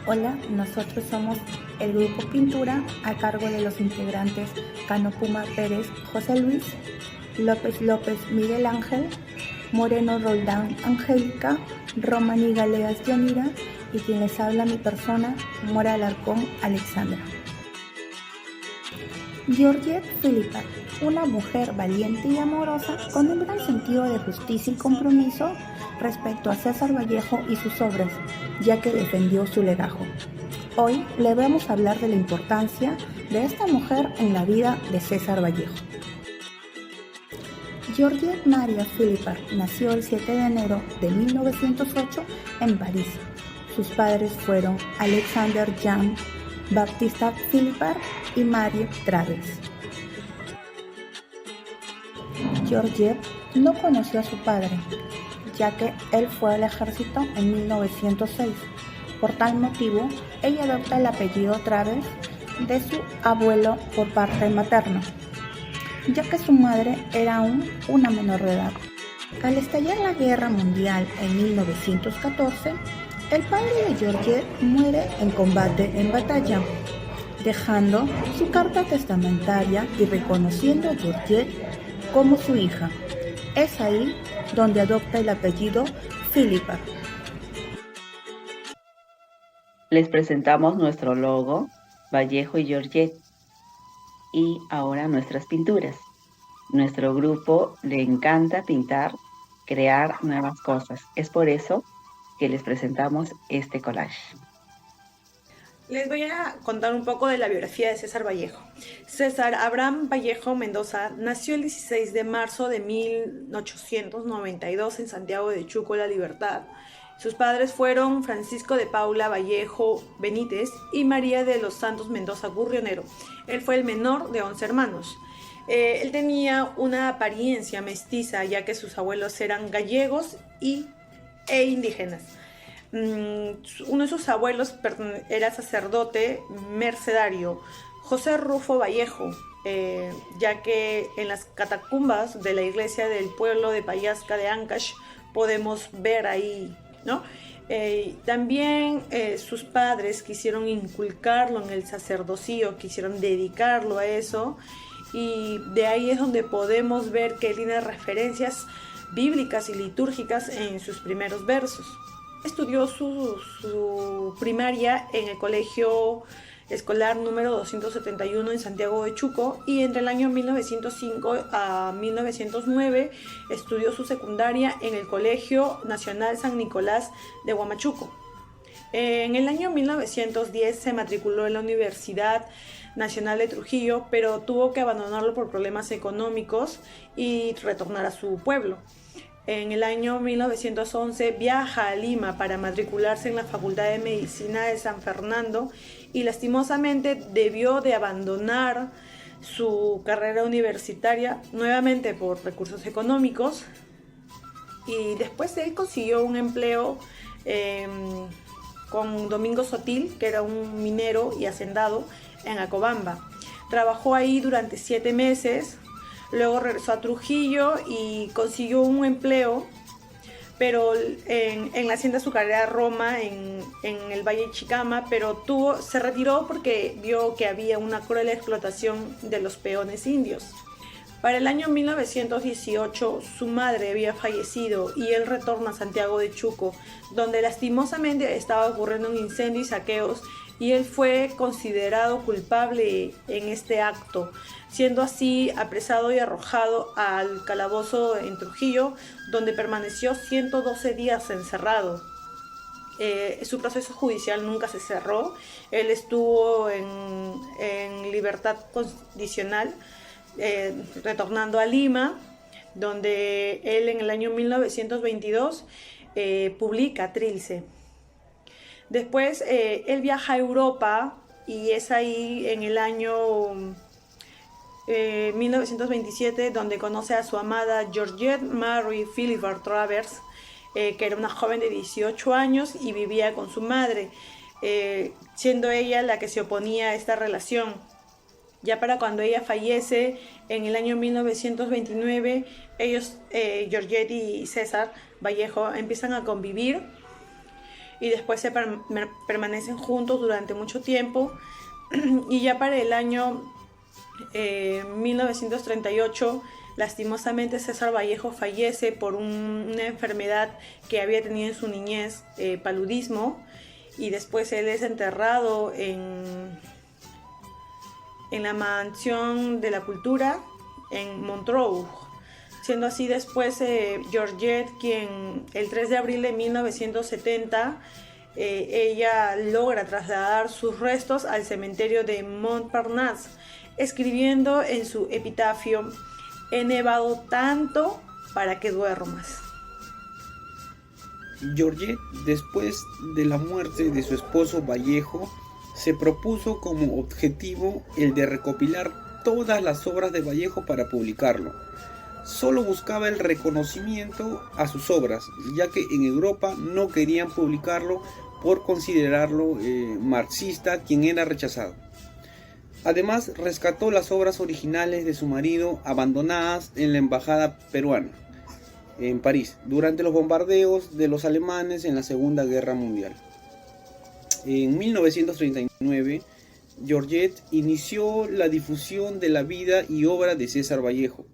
Hola, nosotros somos el grupo Pintura a cargo de los integrantes Cano Puma Pérez, José Luis, López López Miguel Ángel, Moreno Roldán Angélica, Romani Galeas Yanira y quien les habla mi persona, Mora Alarcón Alexandra. Georgette Philippa, una mujer valiente y amorosa con un gran sentido de justicia y compromiso respecto a César Vallejo y sus obras, ya que defendió su legajo. Hoy le vamos a hablar de la importancia de esta mujer en la vida de César Vallejo. Georgette Maria Philippa nació el 7 de enero de 1908 en París. Sus padres fueron Alexander Jean Baptista Philippa y Marie Traves. Georgette no conoció a su padre, ya que él fue al ejército en 1906. Por tal motivo, ella adopta el apellido Traves de su abuelo por parte materna, ya que su madre era aún una menor de edad. Al estallar la Guerra Mundial en 1914, el padre de Georgette muere en combate en batalla, dejando su carta testamentaria y reconociendo a Georgette como su hija. Es ahí donde adopta el apellido Philippa. Les presentamos nuestro logo, Vallejo y Georgette, y ahora nuestras pinturas. Nuestro grupo le encanta pintar, crear nuevas cosas. Es por eso que les presentamos este collage. Les voy a contar un poco de la biografía de César Vallejo. César Abraham Vallejo Mendoza nació el 16 de marzo de 1892 en Santiago de Chuco, La Libertad. Sus padres fueron Francisco de Paula Vallejo Benítez y María de los Santos Mendoza Gurrionero. Él fue el menor de 11 hermanos. Él tenía una apariencia mestiza, ya que sus abuelos eran gallegos e indígenas. Uno de sus abuelos era sacerdote mercedario, José Rufo Vallejo, ya que en las catacumbas de la iglesia del pueblo de Payasca de Ancash podemos ver ahí, ¿no? También sus padres quisieron inculcarlo en el sacerdocio, quisieron dedicarlo a eso, y de ahí es donde podemos ver que tiene referencias bíblicas y litúrgicas en sus primeros versos. Estudió su primaria en el colegio escolar número 271 en Santiago de Chuco y entre el año 1905 a 1909 estudió su secundaria en el Colegio Nacional San Nicolás de Huamachuco. En el año 1910 se matriculó en la Universidad Nacional de Trujillo, pero tuvo que abandonarlo por problemas económicos y retornar a su pueblo. En el año 1911 viaja a Lima para matricularse en la Facultad de Medicina de San Fernando y lastimosamente debió de abandonar su carrera universitaria nuevamente por recursos económicos, y después él consiguió un empleo con Domingo Sotil, que era un minero y hacendado en Acobamba. Trabajó ahí durante 7 meses. Luego regresó a Trujillo y consiguió un empleo, pero en la hacienda azucarera Roma, en el Valle de Chicama, pero se retiró porque vio que había una cruel explotación de los peones indios. Para el año 1918 su madre había fallecido y él retorna a Santiago de Chuco, donde lastimosamente estaba ocurriendo un incendio y saqueos, y él fue considerado culpable en este acto, siendo así apresado y arrojado al calabozo en Trujillo, donde permaneció 112 días encerrado. Su proceso judicial nunca se cerró. Él estuvo en libertad condicional, retornando a Lima, donde él en el año 1922 publica Trilce. Después él viaja a Europa y es ahí en el año 1927 donde conoce a su amada Georgette Marie Philippa Travers, que era una joven de 18 años y vivía con su madre, siendo ella la que se oponía a esta relación. Ya para cuando ella fallece en el año 1929, ellos, Georgette y César Vallejo, empiezan a convivir y después permanecen juntos durante mucho tiempo. Y ya para el año 1938, lastimosamente César Vallejo fallece por una enfermedad que había tenido en su niñez, paludismo, y después él es enterrado en la Mansión de la Cultura en Montreux, siendo así después Georgette quien el 3 de abril de 1970 ella logra trasladar sus restos al cementerio de Montparnasse, escribiendo en su epitafio: "He nevado tanto para que duermas". Georgette, después de la muerte de su esposo Vallejo, se propuso como objetivo el de recopilar todas las obras de Vallejo para publicarlo. Solo buscaba el reconocimiento a sus obras, ya que en Europa no querían publicarlo por considerarlo marxista, quien era rechazado. Además, rescató las obras originales de su marido abandonadas en la embajada peruana en París durante los bombardeos de los alemanes en la Segunda Guerra Mundial. En 1939, Georgette inició la difusión de la vida y obra de César Vallejo.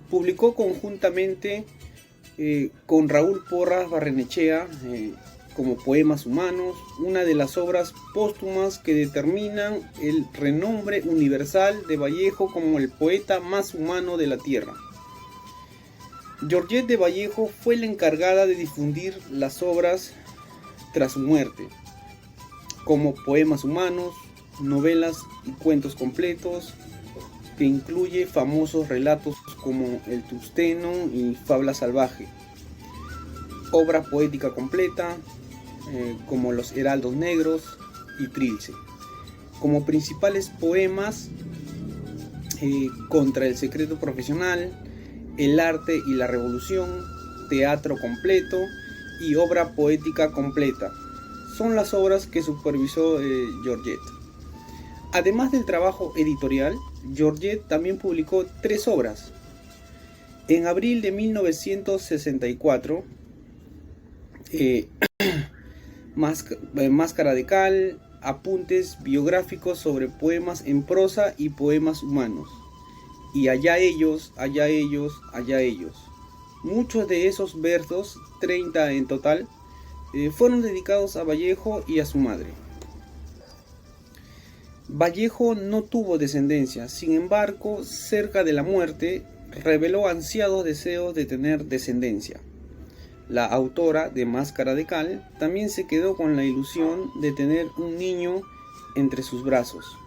Publicó conjuntamente con Raúl Porras Barrenechea como Poemas Humanos, una de las obras póstumas que determinan el renombre universal de Vallejo como el poeta más humano de la tierra. Georgette de Vallejo fue la encargada de difundir las obras tras su muerte, como Poemas Humanos, novelas y cuentos completos, que incluye famosos relatos como El Tusteno y Fabla Salvaje, obra poética completa como Los Heraldos Negros y Trilce, como principales poemas Contra el Secreto Profesional, El Arte y la Revolución, Teatro Completo y Obra Poética Completa. Son las obras que supervisó Georgette. Además del trabajo editorial, Georgette también publicó 3 obras. En abril de 1964, Máscara de Cal, apuntes biográficos sobre poemas en prosa y poemas humanos. Y allá ellos, allá ellos, allá ellos. Muchos de esos versos, 30 en total, fueron dedicados a Vallejo y a su madre. Vallejo no tuvo descendencia, sin embargo, cerca de la muerte, reveló ansiados deseos de tener descendencia. La autora de Máscara de Cal también se quedó con la ilusión de tener un niño entre sus brazos.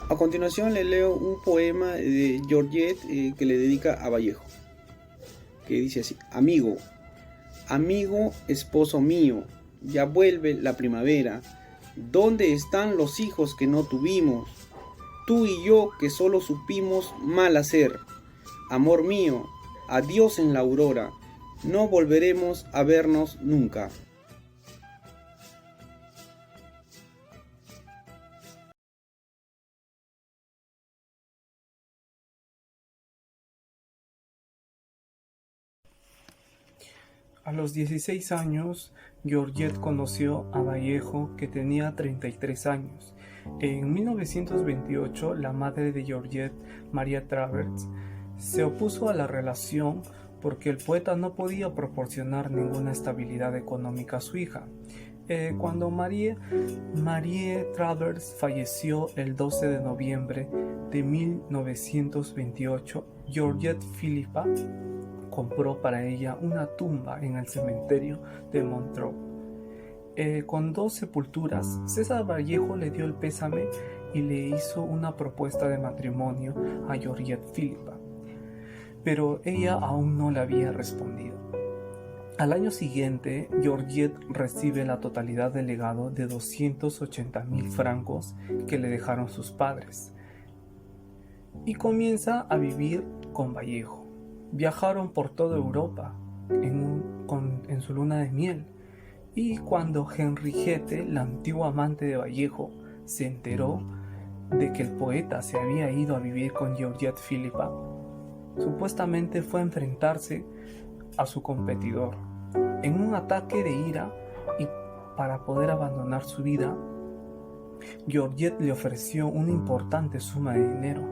A continuación le leo un poema de Georgette que le dedica a Vallejo, que dice así: Amigo, amigo, esposo mío, ya vuelve la primavera. ¿Dónde están los hijos que no tuvimos? Tú y yo que solo supimos mal hacer. Amor mío, adiós en la aurora. No volveremos a vernos nunca. A los 16 años, Georgette conoció a Vallejo, que tenía 33 años. En 1928, la madre de Georgette, María Travers, se opuso a la relación porque el poeta no podía proporcionar ninguna estabilidad económica a su hija. Cuando Marie Travers falleció el 12 de noviembre de 1928, Georgette Philippa compró para ella una tumba en el cementerio de Montreux. Con 2 sepulturas, César Vallejo le dio el pésame y le hizo una propuesta de matrimonio a Georgette Philippa, pero ella aún no le había respondido. Al año siguiente, Georgette recibe la totalidad del legado de 280.000 francos que le dejaron sus padres y comienza a vivir con Vallejo. Viajaron por toda Europa en su luna de miel, y cuando Henriette, la antigua amante de Vallejo, se enteró de que el poeta se había ido a vivir con Georgette Philippa, supuestamente fue a enfrentarse a su competidor, En un ataque de ira y para poder abandonar su vida, Georgette le ofreció una importante suma de dinero.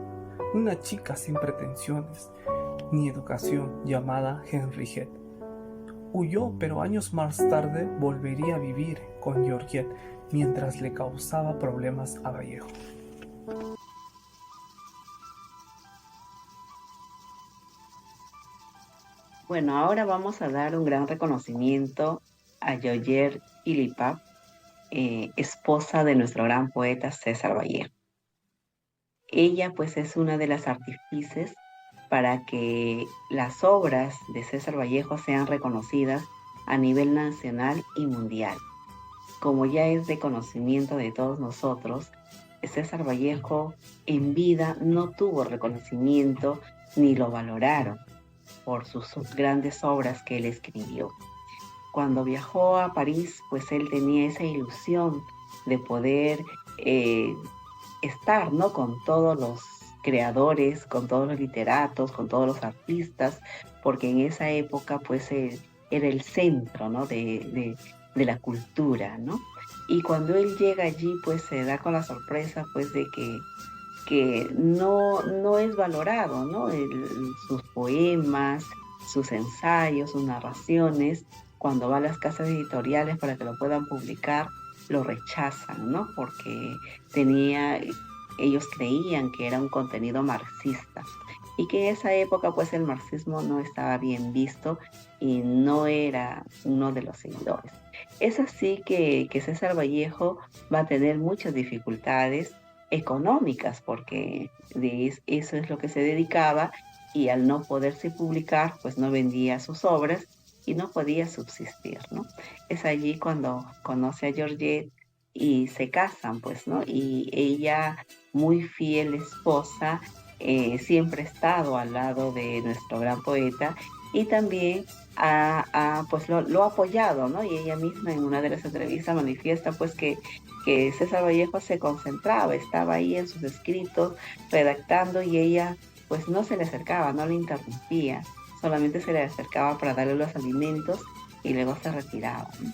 Una chica sin pretensiones ni educación llamada Henriette huyó, pero años más tarde volvería a vivir con Georgette mientras le causaba problemas a Vallejo. Bueno, ahora vamos a dar un gran reconocimiento a Georgette Philippa, esposa de nuestro gran poeta César Vallejo. Ella pues es una de las artífices para que las obras de César Vallejo sean reconocidas a nivel nacional y mundial. Como ya es de conocimiento de todos nosotros, César Vallejo en vida no tuvo reconocimiento ni lo valoraron por sus grandes obras que él escribió. Cuando viajó a París, pues él tenía esa ilusión de poder estar, ¿no?, con todos los creadores, con todos los literatos, con todos los artistas, porque en esa época pues era el centro, ¿no?, de la cultura, ¿no? Y cuando él llega allí, pues se da con la sorpresa pues de que no es valorado, ¿no? Sus poemas, sus ensayos, sus narraciones, cuando va a las casas editoriales para que lo puedan publicar, lo rechazan, ¿no? Porque ellos creían que era un contenido marxista y que en esa época pues el marxismo no estaba bien visto y no era uno de los seguidores. Es así que César Vallejo va a tener muchas dificultades económicas porque eso es lo que se dedicaba, y al no poderse publicar pues no vendía sus obras y no podía subsistir, ¿no? Es allí cuando conoce a Georgette y se casan, pues, ¿no? Y ella, muy fiel esposa, siempre ha estado al lado de nuestro gran poeta y también pues lo ha apoyado, ¿no? Y ella misma en una de las entrevistas manifiesta pues que César Vallejo se concentraba, estaba ahí en sus escritos, redactando, y ella pues no se le acercaba, no le interrumpía, solamente se le acercaba para darle los alimentos y luego se retiraba, ¿no?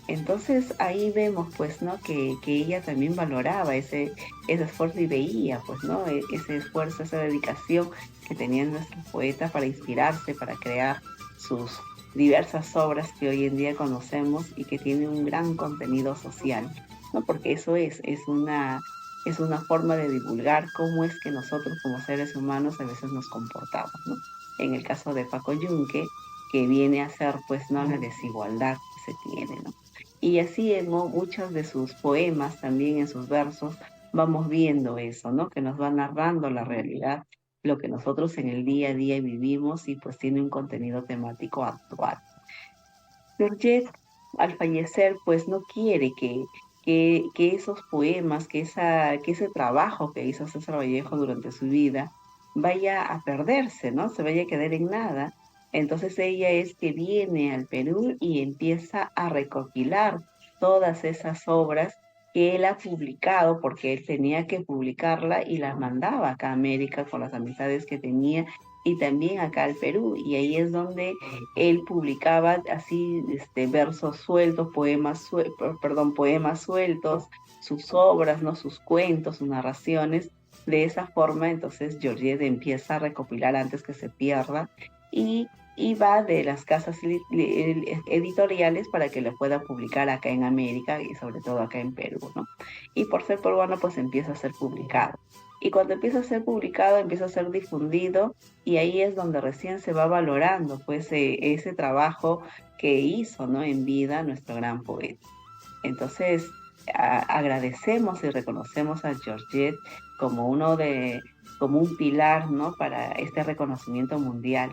Entonces ahí vemos pues, ¿no?, que ella también valoraba ese esfuerzo y veía pues, ¿no?, ese esfuerzo, esa dedicación que tenía nuestro poeta para inspirarse, para crear sus diversas obras que hoy en día conocemos y que tienen un gran contenido social, ¿no? Porque eso es una forma de divulgar cómo es que nosotros como seres humanos a veces nos comportamos, ¿no? En el caso de Paco Yunque, que viene a ser pues, ¿no?, la desigualdad que se tiene, ¿no? Y así en muchos de sus poemas, también en sus versos, vamos viendo eso, ¿no?, que nos va narrando la realidad, lo que nosotros en el día a día vivimos, y pues tiene un contenido temático actual. Georgette, al fallecer, pues no quiere que esos poemas, que ese trabajo que hizo César Vallejo durante su vida vaya a perderse, ¿no?, se vaya a quedar en nada. Entonces ella es que viene al Perú y empieza a recopilar todas esas obras que él ha publicado, porque él tenía que publicarla y las mandaba acá a América con las amistades que tenía, y también acá al Perú, y ahí es donde él publicaba así versos sueltos, poemas sueltos, sus obras, ¿no?, sus cuentos, sus narraciones. De esa forma, entonces Georgette empieza a recopilar antes que se pierda, y va de las casas editoriales para que lo pueda publicar acá en América y sobre todo acá en Perú, ¿no? Y por ser peruano, pues empieza a ser publicado. Y cuando empieza a ser publicado, empieza a ser difundido, y ahí es donde recién se va valorando pues ese trabajo que hizo, ¿no?, en vida nuestro gran poeta. Entonces, agradecemos y reconocemos a Georgette como un pilar, ¿no?, para este reconocimiento mundial.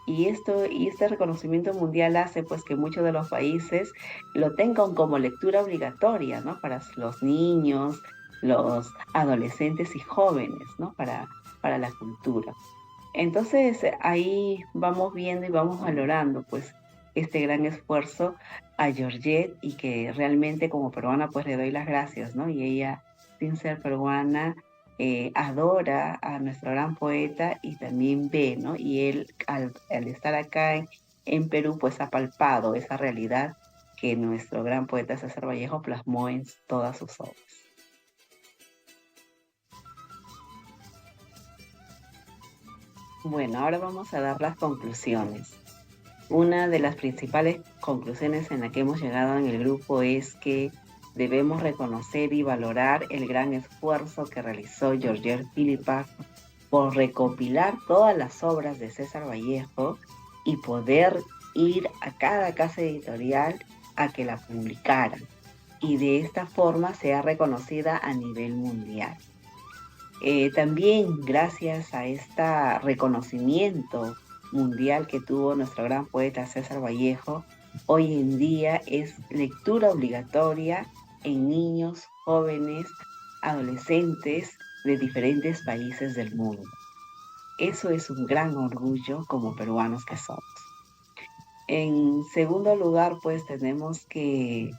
Y este reconocimiento mundial hace pues que muchos de los países lo tengan como lectura obligatoria, ¿no?, para los niños, los adolescentes y jóvenes, ¿no?, para la cultura. Entonces ahí vamos viendo y vamos valorando pues este gran esfuerzo a Georgette, y que realmente como peruana pues le doy las gracias, ¿no? Y ella, sin ser peruana, adora a nuestro gran poeta y también ve, ¿no? Y él al estar acá en Perú pues ha palpado esa realidad que nuestro gran poeta César Vallejo plasmó en todas sus obras. Bueno, ahora vamos a dar las conclusiones. Una de las principales conclusiones en la que hemos llegado en el grupo es que debemos reconocer y valorar el gran esfuerzo que realizó Georgette Philippa por recopilar todas las obras de César Vallejo y poder ir a cada casa editorial a que la publicaran. Y de esta forma sea reconocida a nivel mundial. También gracias a este reconocimiento mundial que tuvo nuestro gran poeta César Vallejo, hoy en día es lectura obligatoria en niños, jóvenes, adolescentes de diferentes países del mundo. Eso es un gran orgullo como peruanos que somos. En segundo lugar, pues tenemos que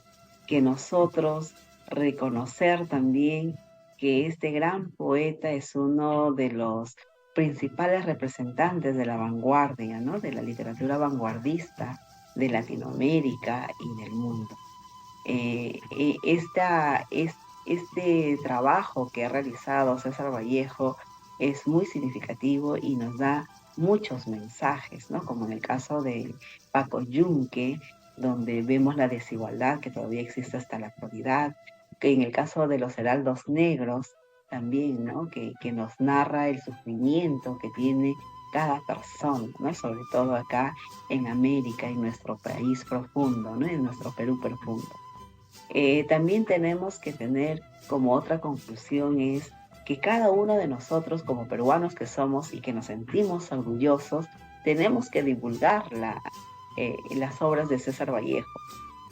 nosotros reconocer también que este gran poeta es uno de los principales representantes de la vanguardia, ¿no? De la literatura vanguardista de Latinoamérica y del mundo. Este trabajo que ha realizado César Vallejo es muy significativo y nos da muchos mensajes, ¿no? Como en el caso de Paco Yunque, donde vemos la desigualdad que todavía existe hasta la actualidad, que en el caso de los heraldos negros también, ¿no? Que nos narra el sufrimiento que tiene cada persona, ¿no? Sobre todo acá en América, en nuestro país profundo, ¿no? En nuestro Perú profundo. También tenemos que tener como otra conclusión es que cada uno de nosotros como peruanos que somos y que nos sentimos orgullosos, tenemos que divulgar las obras de César Vallejo,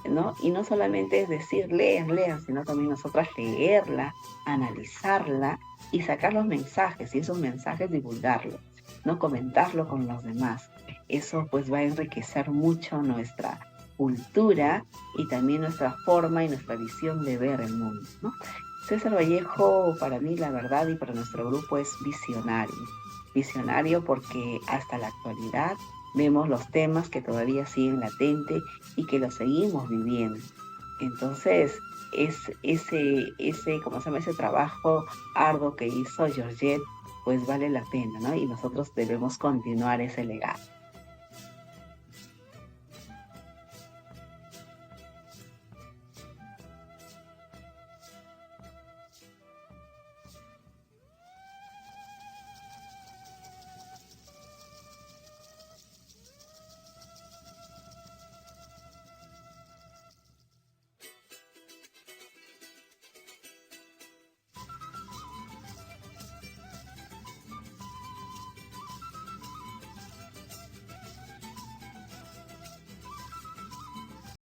¿no? Y no solamente es decir, lean, sino también nosotras leerla, analizarla y sacar los mensajes, y esos mensajes divulgarlos, ¿no? Comentarlo con los demás. Eso pues va a enriquecer mucho nuestra cultura y también nuestra forma y nuestra visión de ver el mundo, ¿no? César Vallejo, para mí, la verdad, y para nuestro grupo es visionario. Visionario porque hasta la actualidad vemos los temas que todavía siguen latentes y que los seguimos viviendo. Entonces, ese trabajo arduo que hizo Georgette, pues vale la pena, ¿no? Y nosotros debemos continuar ese legado.